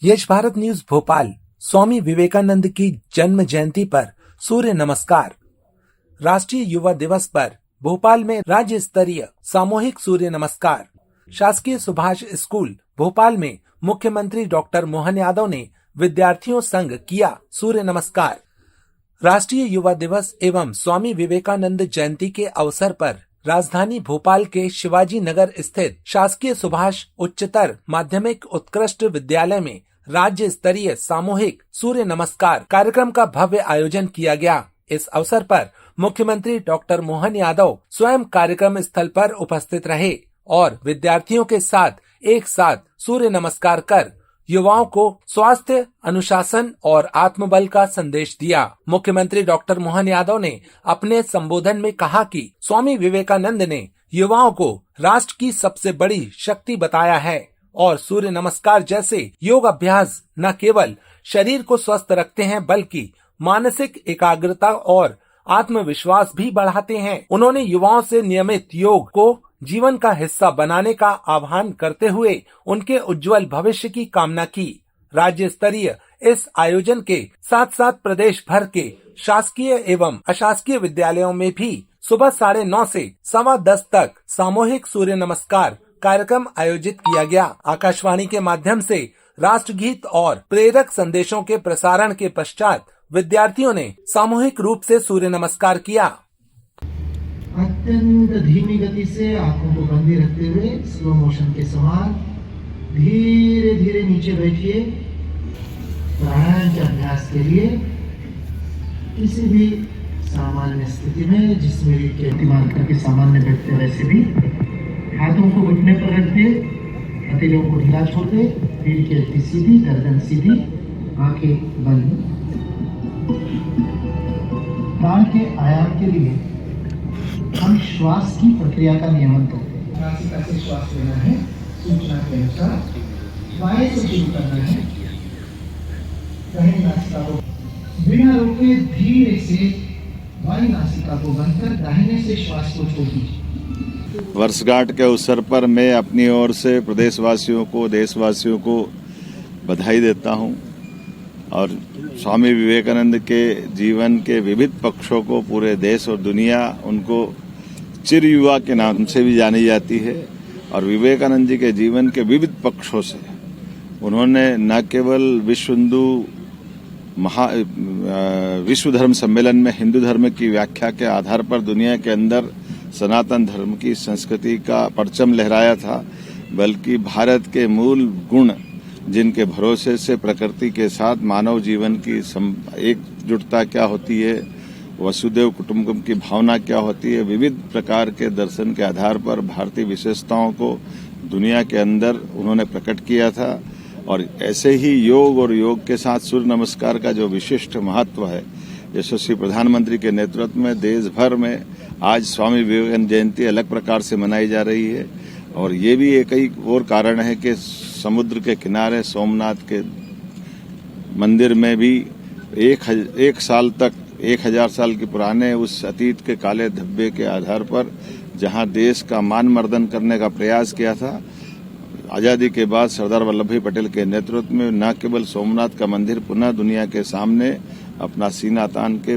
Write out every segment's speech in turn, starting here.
यश Bharat news Bhopal Swami Vivekananda की जन्म जयंती पर सूर्य नमस्कार। राष्ट्रीय युवा दिवस पर भोपाल में राज्य स्तरीय सामूहिक सूर्य नमस्कार। शासकीय सुभाष स्कूल भोपाल में मुख्यमंत्री डॉक्टर मोहन यादव ने विद्यार्थियों संग किया सूर्य नमस्कार। राष्ट्रीय युवा दिवस एवं स्वामी विवेकानंद जयंती के अवसर पर राजधानी भोपाल के शिवाजी नगर स्थित शासकीय सुभाष उच्चतर माध्यमिक उत्कृष्ट विद्यालय में राज्य स्तरीय सामूहिक सूर्य नमस्कार कार्यक्रम का भव्य आयोजन किया गया। इस अवसर पर मुख्यमंत्री डॉक्टर मोहन यादव स्वयं कार्यक्रम स्थल पर उपस्थित रहे और विद्यार्थियों के साथ एक साथ सूर्य नमस्कार कर युवाओं को स्वास्थ्य, अनुशासन और आत्मबल का संदेश दिया। मुख्यमंत्री डॉक्टर मोहन यादव ने अपने संबोधन में कहा कि स्वामी विवेकानंद ने युवाओं को राष्ट्र की सबसे बड़ी शक्ति बताया है और सूर्य नमस्कार जैसे योग अभ्यास न केवल शरीर को स्वस्थ रखते हैं बल्कि मानसिक एकाग्रता और आत्मविश्वास भी बढ़ाते हैं। उन्होंने युवाओं से नियमित योग को जीवन का हिस्सा बनाने का आह्वान करते हुए उनके उज्जवल भविष्य की कामना की। राज्य स्तरीय इस आयोजन के साथ साथ प्रदेश भर के शासकीय एवं अशासकीय विद्यालयों में भी सुबह 9:30 से 10:15 तक सामूहिक सूर्य नमस्कार कार्यक्रम आयोजित किया गया। आकाशवाणी के माध्यम से राष्ट्रगीत और प्रेरक संदेशों के प्रसारण के पश्चात विद्यार्थियों ने सामूहिक रूप से सूर्य नमस्कार किया। अत्यंत धीमी गति से आंखों को बंदी रखते हुए स्लो मोशन के समान धीरे धीरे नीचे बैठिए। प्राणायाम के अभ्यास के लिए किसी भी सामान्य स्थिति में जिस मेरी के इस्तेमाल करके सामान्य बैठते वैसे भी हाथों को घुटने पर रखते, हथेलियों को ढीला छोड़ते, रीढ़ की हड्डी सीधी, गर्दन सीधी, आंखें बंद। प्राण के आयाम के लिए हम श्वास की प्रक्रिया का नियमन करते हैं। नासिका से श्वास लेना है, सूचना के अनुसार बाएं से शुरू करना है। दाहिनी नासिका को बिना रोके धीरे से बाएं नासिका को बंद कर दाहिने से श्वास को छोड़ दीजिए। वर्षगांठ के अवसर पर मैं अपनी ओर से प्रदेशवासियों को, देशवासियों को बधाई देता हूं और स्वामी विवेकानंद के जीवन के विविध पक्षों को पूरे देश और दुनिया उनको चिर युवा के नाम से भी जानी जाती है। और विवेकानंद जी के जीवन के विविध पक्षों से उन्होंने न केवल विश्व धर्म सम्मेलन में हिंदू धर्म की व्याख्या के आधार पर दुनिया के अंदर सनातन धर्म की संस्कृति का परचम लहराया था, बल्कि भारत के मूल गुण जिनके भरोसे से प्रकृति के साथ मानव जीवन की एकजुटता क्या होती है, वसुदेव कुटुंबकम की भावना क्या होती है, विविध प्रकार के दर्शन के आधार पर भारतीय विशेषताओं को दुनिया के अंदर उन्होंने प्रकट किया था। और ऐसे ही योग और योग के साथ सूर्य नमस्कार का जो विशिष्ट महत्व है, यशस्वी प्रधानमंत्री के नेतृत्व में देश भर में आज स्वामी विवेकानंद जयंती अलग प्रकार से मनाई जा रही है। और ये भी एक और कारण है कि समुद्र के किनारे सोमनाथ के मंदिर में भी एक साल तक 1000 साल के पुराने उस अतीत के काले धब्बे के आधार पर जहां देश का मान मर्दन करने का प्रयास किया था, आजादी के बाद सरदार वल्लभ भाई पटेल के नेतृत्व में न केवल सोमनाथ का मंदिर पुनः दुनिया के सामने अपना सीना तान के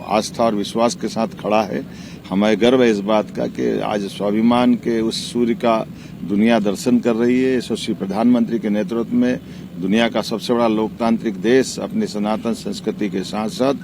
आस्था और विश्वास के साथ खड़ा है। हमें गर्व है इस बात का कि आज स्वाभिमान के उस सूर्य का दुनिया दर्शन कर रही है। यशस्वी प्रधानमंत्री के नेतृत्व में दुनिया का सबसे बड़ा लोकतांत्रिक देश अपनी सनातन संस्कृति के साथ साथ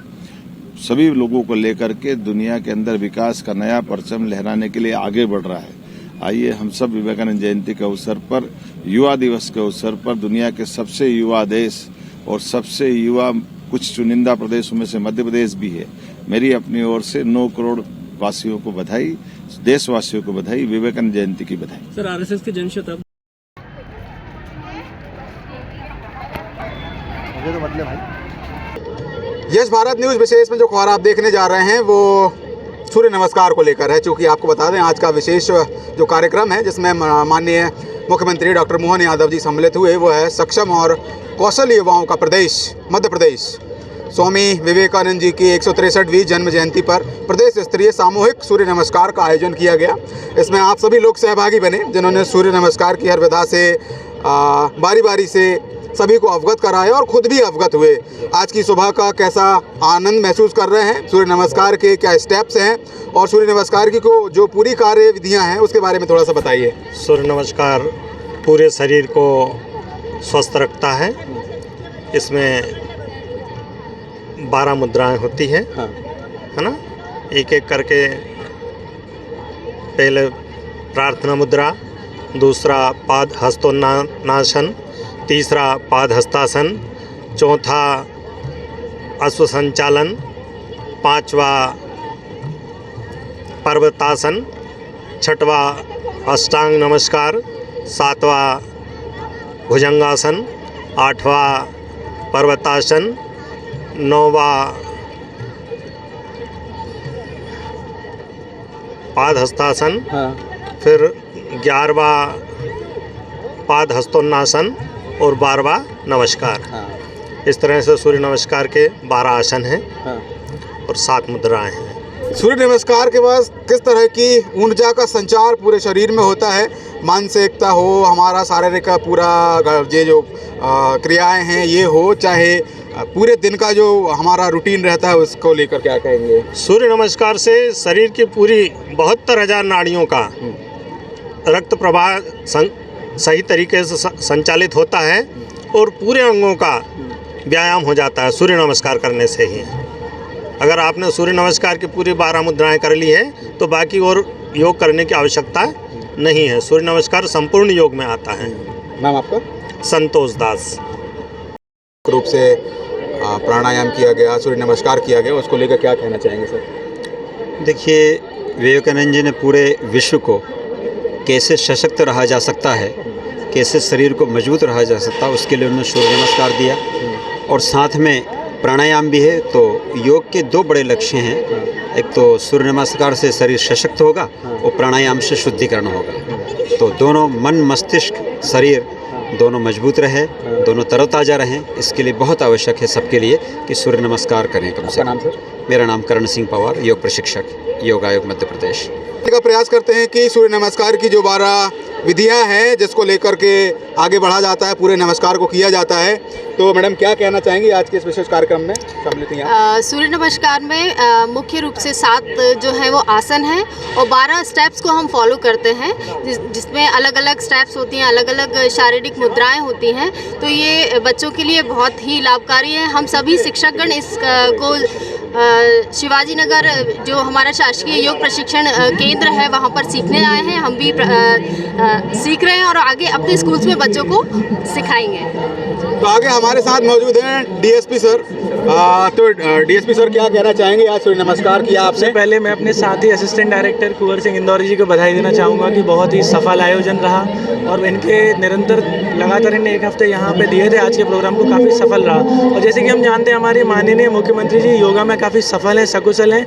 सभी लोगों को लेकर के दुनिया के अंदर विकास का नया परचम लहराने के लिए आगे बढ़ रहा है। आइए हम सब विवेकानंद जयंती के अवसर पर, युवा दिवस के अवसर पर दुनिया के सबसे युवा देश और सबसे युवा कुछ चुनिंदा प्रदेशों में से मध्य प्रदेश भी है, मेरी अपनी ओर से 9 करोड़ वासियों को बधाई, देशवासियों को बधाई, विवेकानंद जयंती की बधाई। सर, आरएसएस के जनशताब्दी यश भारत न्यूज विशेष में जो खबर आप देखने जा रहे हैं वो सूर्य नमस्कार को लेकर है। चूँकि आपको बता दें आज का विशेष जो कार्यक्रम है जिसमें माननीय मुख्यमंत्री डॉक्टर मोहन यादव जी सम्मिलित हुए वो है सक्षम और कौशल युवाओं का प्रदेश मध्य प्रदेश। स्वामी विवेकानंद जी की 163वीं जन्म जयंती पर प्रदेश स्तरीय सामूहिक सूर्य नमस्कार का आयोजन किया गया। इसमें आप सभी लोग सहभागी बने जिन्होंने सूर्य नमस्कार की हर विधा से बारी बारी से सभी को अवगत कराया और खुद भी अवगत हुए। आज की सुबह का कैसा आनंद महसूस कर रहे हैं, सूर्य नमस्कार के क्या स्टेप्स हैं और सूर्य नमस्कार की को जो पूरी कार्य विधियाँ हैं उसके बारे में थोड़ा सा बताइए। सूर्य नमस्कार पूरे शरीर को स्वस्थ रखता है। इसमें 12 मुद्राएं होती हैं, है ना। एक एक करके, पहले प्रार्थना मुद्रा, दूसरा पाद हस्तोन्नासन, तीसरा पाद हस्तासन, चौथा अश्व संचालन, पांचवा पर्वतासन, छठवा अष्टांग नमस्कार, सातवा भुजंगासन, आठवा पर्वतासन, नौवा पाद हस्तासन, फिर 11वां पाद हस्तोन्नासन और 12वां नमस्कार। इस तरह से सूर्य नमस्कार के 12 आसन हैं और 7 मुद्राएं हैं। सूर्य नमस्कार के बाद किस तरह की ऊर्जा का संचार पूरे शरीर में होता है, मानसिकता हो, हमारा शारीरिक का पूरा ये जो क्रियाएं हैं ये हो, चाहे पूरे दिन का जो हमारा रूटीन रहता है उसको लेकर क्या कहेंगे। सूर्य नमस्कार से शरीर की पूरी 72,000 नाड़ियों का रक्त प्रवाह सही तरीके से संचालित होता है और पूरे अंगों का व्यायाम हो जाता है सूर्य नमस्कार करने से ही। अगर आपने सूर्य नमस्कार की पूरी 12 मुद्राएं कर ली है तो बाकी और योग करने की आवश्यकता नहीं है। सूर्य नमस्कार संपूर्ण योग में आता है। नाम आपका? संतोष दास। रूप से प्राणायाम किया गया, सूर्य नमस्कार किया गया, उसको लेकर क्या कहना चाहेंगे सर? देखिए, विवेकानंद जी ने पूरे विश्व को कैसे सशक्त रहा जा सकता है, कैसे शरीर को मजबूत रहा जा सकता है, उसके लिए उन्होंने सूर्य नमस्कार दिया। और साथ में प्राणायाम भी है। तो योग के 2 बड़े लक्ष्य हैं, एक तो सूर्य नमस्कार से शरीर सशक्त होगा और प्राणायाम से शुद्धिकरण होगा। तो दोनों मन, मस्तिष्क, शरीर दोनों मजबूत रहे, दोनों तरोताज़ा रहें, इसके लिए बहुत आवश्यक है सबके लिए कि सूर्य नमस्कार करें कम से कम। नाम सर? मेरा नाम करण सिंह पवार, योग प्रशिक्षक, योग आयोग मध्य प्रदेश। का प्रयास करते हैं कि सूर्य नमस्कार की जो 12 विधियां हैं जिसको लेकर के आगे बढ़ा जाता है, पूरे नमस्कार को किया जाता है। तो मैडम क्या कहना चाहेंगी आज के इस विशेष कार्यक्रम में सम्मिलित हैं? सूर्य नमस्कार में मुख्य रूप से 7 जो है वो आसन हैं और 12 स्टेप्स को हम फॉलो करते हैं, जिसमें अलग अलग स्टेप्स होती हैं, अलग अलग शारीरिक मुद्राएं होती हैं। तो ये बच्चों के लिए बहुत ही लाभकारी है। हम सभी शिक्षकगण इस को शिवाजी नगर जो हमारा शासकीय योग प्रशिक्षण केंद्र है वहाँ पर सीखने आए हैं। हम भी सीख रहे हैं और आगे अपने स्कूल्स में बच्चों को सिखाएंगे। तो आगे हमारे साथ मौजूद हैं डीएसपी सर। तो डीएसपी सर क्या कहना चाहेंगे, आज सूर्य नमस्कार किया आपने? सबसे पहले मैं अपने साथी असिस्टेंट डायरेक्टर कुंवर सिंह इंदौरी जी को बधाई देना चाहूँगा कि बहुत ही सफल आयोजन रहा और इनके निरंतर लगातार इन्हें 1 हफ्ते यहाँ पे दिए थे, आज के प्रोग्राम को काफ़ी सफल रहा। और जैसे कि हम जानते हैं हमारे माननीय मुख्यमंत्री जी योगा में काफ़ी सफल हैं, सकुशल हैं।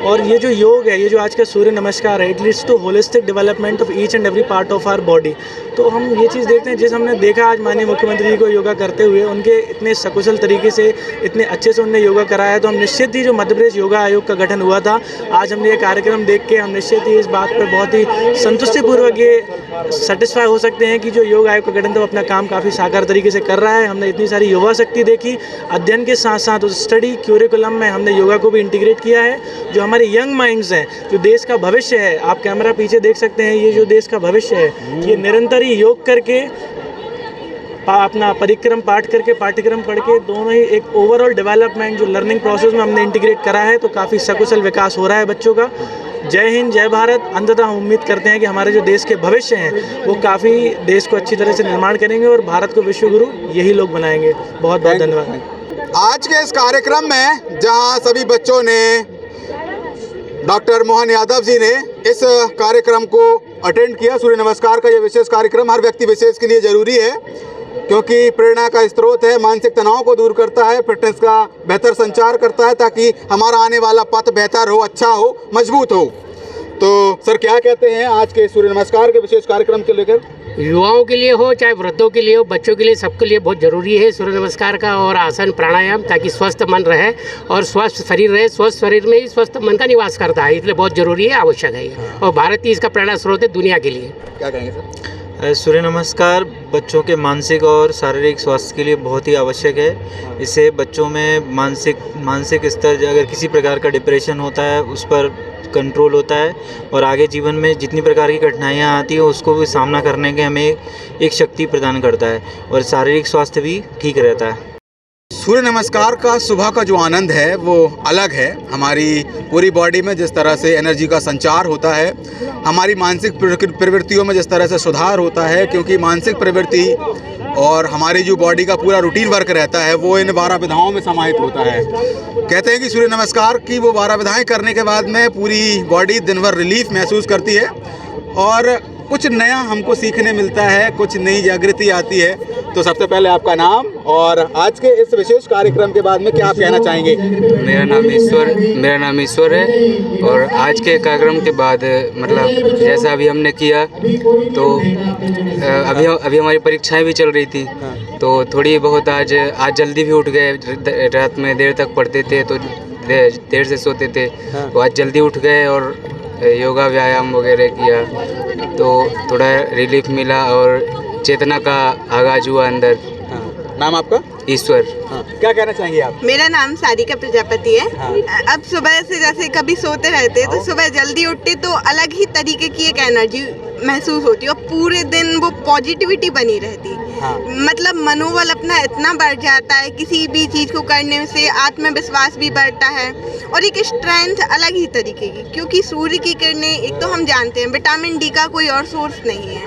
और ये जो योग है, ये जो आज का सूर्य नमस्कार है, it leads to holistic development of each and every part of our body. तो हम ये चीज़ देखते हैं, जिस हमने देखा आज माननीय मुख्यमंत्री जी को योगा करते हुए, उनके इतने सकुशल तरीके से, इतने अच्छे से उन्होंने योगा कराया, तो हम निश्चित ही जो मध्य प्रदेश योगा आयोग का गठन हुआ था, आज हमने ये कार्यक्रम देख के हम निश्चित ही इस बात पर बहुत ही संतुष्टिपूर्वक ये सेटिस्फाई हो सकते हैं कि जो योग आयोग का गठन था वो अपना काम काफ़ी साकार तरीके से कर रहा है। हमने इतनी सारी युवा शक्ति देखी, अध्ययन के साथ साथ उस स्टडी क्यूरिकुलम में हमने योगा को भी इंटीग्रेट किया है। जो हमारे यंग माइंड्स हैं, जो देश का भविष्य है, आप कैमरा पीछे देख सकते हैं, ये जो देश का भविष्य है, ये निरंतर ही योग करके, अपना पाठ्यक्रम पढ़ के, दोनों ही एक ओवरऑल डेवलपमेंट जो लर्निंग प्रोसेस में हमने इंटीग्रेट करा है, तो काफ़ी सकुशल विकास हो रहा है बच्चों का। जय हिंद, जय भारत। अंततः हम उम्मीद करते हैं कि हमारे जो देश के भविष्य हैं वो काफ़ी देश को अच्छी तरह से निर्माण करेंगे और भारत को विश्व गुरु यही लोग बनाएंगे। बहुत बहुत धन्यवाद। आज के इस कार्यक्रम में जहां सभी बच्चों ने, डॉक्टर मोहन यादव जी ने इस कार्यक्रम को अटेंड किया। सूर्य नमस्कार का ये विशेष कार्यक्रम हर व्यक्ति विशेष के लिए ज़रूरी है, क्योंकि प्रेरणा का स्रोत है, मानसिक तनाव को दूर करता है, फिटनेस का बेहतर संचार करता है, ताकि हमारा आने वाला पथ बेहतर हो, अच्छा हो, मजबूत हो। तो सर क्या कहते हैं आज के सूर्य नमस्कार के विशेष कार्यक्रम को लेकर? युवाओं के लिए हो, चाहे वृद्धों के लिए हो, बच्चों के लिए, सबके लिए बहुत ज़रूरी है सूर्य नमस्कार का और आसन प्राणायाम, ताकि स्वस्थ मन रहे और स्वस्थ शरीर रहे। स्वस्थ शरीर में ही स्वस्थ मन का निवास करता है, इसलिए बहुत ज़रूरी है, आवश्यक है और भारत ही इसका प्रेरणा स्रोत है दुनिया के लिए। क्या कहेंगे सर? सूर्य नमस्कार बच्चों के मानसिक और शारीरिक स्वास्थ्य के लिए बहुत ही आवश्यक है। इससे बच्चों में मानसिक स्तर, अगर किसी प्रकार का डिप्रेशन होता है उस पर कंट्रोल होता है और आगे जीवन में जितनी प्रकार की कठिनाइयाँ आती हैं उसको भी सामना करने के हमें एक शक्ति प्रदान करता है और शारीरिक स्वास्थ्य भी ठीक रहता है। सूर्य नमस्कार का सुबह का जो आनंद है वो अलग है। हमारी पूरी बॉडी में जिस तरह से एनर्जी का संचार होता है, हमारी मानसिक प्रवृत्तियों में जिस तरह से सुधार होता है, क्योंकि मानसिक प्रवृत्ति और हमारी जो बॉडी का पूरा रूटीन वर्क रहता है वो इन 12 विधाओं में समाहित होता है। कहते हैं कि सूर्य नमस्कार की वो 12 विधाएं करने के बाद में पूरी बॉडी दिन भर रिलीफ महसूस करती है और कुछ नया हमको सीखने मिलता है, कुछ नई जागृति आती है। तो सबसे पहले आपका नाम और आज के इस विशेष कार्यक्रम के बाद में क्या आप कहना चाहेंगे? मेरा नाम ईश्वर है और आज के कार्यक्रम के बाद मतलब जैसा अभी हमने किया तो अभी हमारी परीक्षाएं भी चल रही थी तो थोड़ी बहुत आज जल्दी भी उठ गए। रात में देर तक पढ़ते थे तो देर से सोते थे तो आज जल्दी उठ गए और योगा व्यायाम वगैरह किया तो थोड़ा रिलीफ मिला और चेतना का आगाज हुआ अंदर। नाम आपका? ईश्वर। क्या कहना चाहेंगे आप? मेरा नाम सारिका प्रजापति है। अब सुबह से जैसे कभी सोते रहते तो सुबह जल्दी उठते तो अलग ही तरीके की एक एनर्जी महसूस होती है और पूरे दिन वो पॉजिटिविटी बनी रहती है। मतलब मनोबल अपना इतना बढ़ जाता है, किसी भी चीज़ को करने से आत्मविश्वास भी बढ़ता है और एक स्ट्रेंथ अलग ही तरीके की, क्योंकि सूर्य की किरणें एक तो हम जानते हैं विटामिन डी का कोई और सोर्स नहीं है,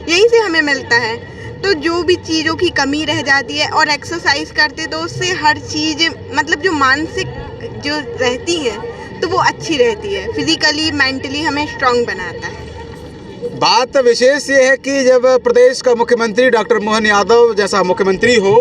यहीं से हमें मिलता है। तो जो भी चीज़ों की कमी रह जाती है और एक्सरसाइज करते तो उससे हर चीज़ मतलब जो मानसिक जो रहती है तो वो अच्छी रहती है, फिजिकली मेंटली हमें स्ट्रांग बनाता है। बात विशेष ये है कि जब प्रदेश का मुख्यमंत्री डॉक्टर मोहन यादव जैसा मुख्यमंत्री हो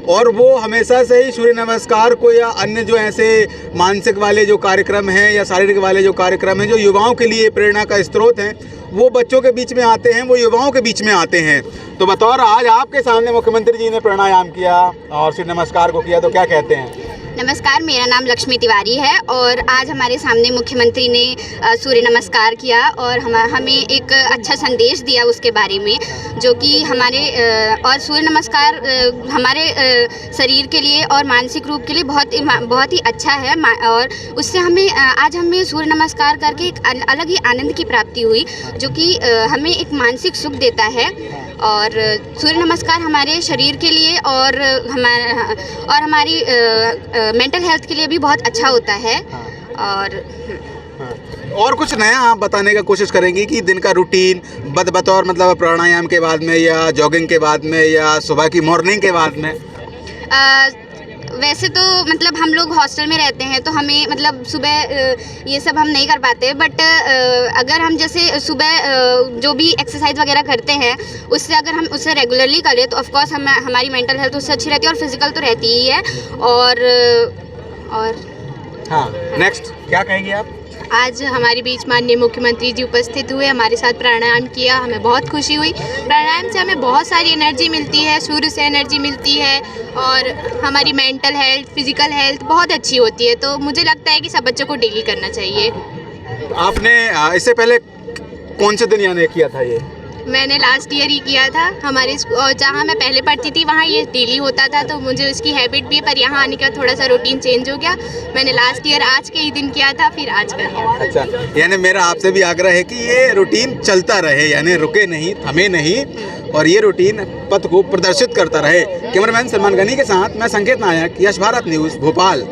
और वो हमेशा से ही सूर्य नमस्कार को या अन्य जो ऐसे मानसिक वाले जो कार्यक्रम हैं या शारीरिक वाले जो कार्यक्रम हैं जो युवाओं के लिए प्रेरणा का स्रोत हैं, वो बच्चों के बीच में आते हैं, वो युवाओं के बीच में आते हैं। तो बतौर आज आपके सामने मुख्यमंत्री जी ने प्राणायाम किया और सूर्य नमस्कार को किया, तो क्या कहते हैं? नमस्कार, मेरा नाम लक्ष्मी तिवारी है और आज हमारे सामने मुख्यमंत्री ने सूर्य नमस्कार किया और हमें एक अच्छा संदेश दिया उसके बारे में, जो कि हमारे और सूर्य नमस्कार हमारे शरीर के लिए और मानसिक रूप के लिए बहुत ही अच्छा है और उससे आज हमें सूर्य नमस्कार करके एक अलग ही आनंद की प्राप्ति हुई, जो कि हमें एक मानसिक सुख देता है। और सूर्य नमस्कार हमारे शरीर के लिए और हमारी मेंटल हेल्थ के लिए भी बहुत अच्छा होता है। और कुछ नया आप बताने का कोशिश करेंगी कि दिन का रूटीन बतौर मतलब प्राणायाम के बाद में या जॉगिंग के बाद में या सुबह की मॉर्निंग के बाद में? वैसे तो मतलब हम लोग हॉस्टल में रहते हैं तो हमें मतलब सुबह ये सब हम नहीं कर पाते, बट अगर हम जैसे सुबह जो भी एक्सरसाइज वगैरह करते हैं उससे अगर हम उसे रेगुलरली करें तो ऑफकोर्स हमारी मेंटल हेल्थ उससे अच्छी रहती है और फिजिकल तो रहती ही है। और हाँ, नेक्स्ट क्या कहेंगे आप? आज हमारे बीच माननीय मुख्यमंत्री जी उपस्थित हुए, हमारे साथ प्राणायाम किया, हमें बहुत खुशी हुई। प्राणायाम से हमें बहुत सारी एनर्जी मिलती है, सूर्य से एनर्जी मिलती है और हमारी मेंटल हेल्थ, फिजिकल हेल्थ बहुत अच्छी होती है। तो मुझे लगता है कि सब बच्चों को डेली करना चाहिए। आपने इससे पहले कौन से दिन यानी किया था ये? मैंने लास्ट ईयर ही किया था। हमारे जहाँ मैं पहले पढ़ती थी वहाँ ये डेली होता था, तो मुझे उसकी हैबिट भी, पर यहाँ आने के बाद थोड़ा सा रूटीन चेंज हो गया। मैंने लास्ट ईयर आज के ही दिन किया था, फिर आज कर लिया। अच्छा, यानी मेरा आपसे भी आग्रह है कि ये रूटीन चलता रहे, यानी रुके नहीं, थमे नहीं और ये रूटीन पथ को प्रदर्शित करता रहे। कैमरामैन सलमान गनी के साथ मैं संकेत नायक, यश भारत न्यूज़, भोपाल।